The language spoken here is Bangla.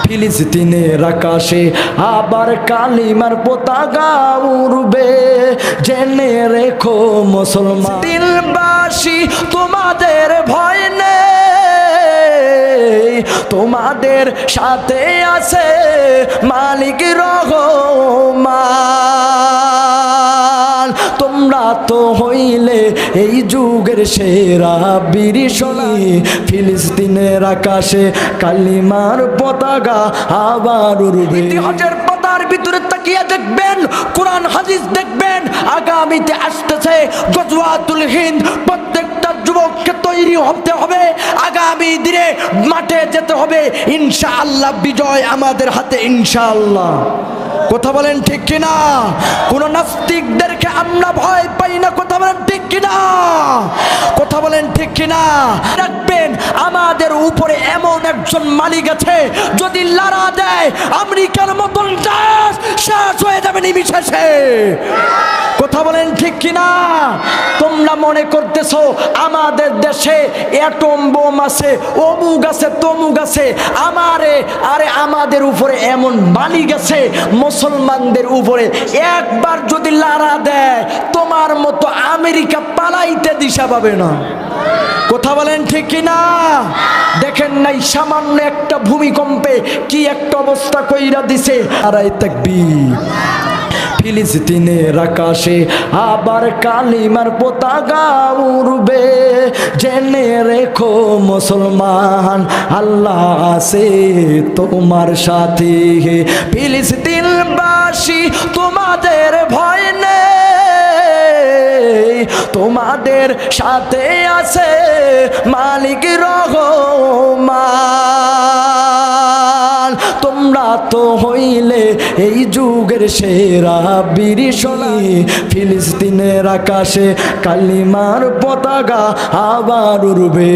ফিলিস্তিনের আকাশে আবার কালিমার পতাকা উড়বে, জেনে রেখো মুসলমান দিলবাসী তোমাদের ভয় নেই, তোমাদের সাথে আছে মালিক রহমান। তোমরা তো হইলে এই যুগের সেরা বীর সোনা, ফিলিস্তিনের আকাশে কালিমার পতাকা আবার উড়বে। ইতিহাসের পাতার ভিতরে তাকিয়ে দেখবেন, কোরআন হাদিস দেখবেন, আগামীতে আসতেছে গজওয়াতুল হিন্দ। প্রত্যেকটা যুবককে তৈরি হতে হবে, আগামী দিনে মাঠে যেতে হবে। ইনশাআল্লাহ বিজয় আমাদের হাতে, ইনশাআল্লাহ। কথা বলেন ঠিক কিনা? কোন নাস্তিকদেরকে আমরা ভয় পাই না, কথা বলেন ঠিক কিনা? কথা বলেন ঠিক কিনা? রাখবেন আমাদের উপরে এমন একজন মালিক আছে, যদি লড়া দেয় আমেরিকার মতন দেশ শেষ হয়ে যাবে নিমিষে। কথা বলেন ঠিক কিনা? তোমরা মনে করতেছো আমাদের দেশে অ্যাটম বোম আছে, অমুক আছে, তমুক আছে। আরে আমাদের উপরে এমন মালিক আছে, মুসলমানদের উপরে একবার যদি লড়া দেয় তোমার মতো আমেরিকা পালাইতে দিশা পাবে না। কথা বলেন ঠিক কিনা? দেখেন নাই সামান্য একটা ভূমিকম্পে কি একটা অবস্থা কইরা দিছে। আরাই তাকবীর। ফিলিস্তিনের আকাশে আবার কালিমার পতাকা উড়বে, জেনে রেখো মুসলমান আল্লাহ আছে তোমার সাথে। ফিলিস্তিনবাসী তোমাদের ভয় নেই, তোমাদের সাথে আছে মালিক রহমান। তোমরা তো হইলে এই যুগের সেরা বীর সোনা, ফিলিস্তিনের আকাশে কালিমার পতাকা আবার উড়বে।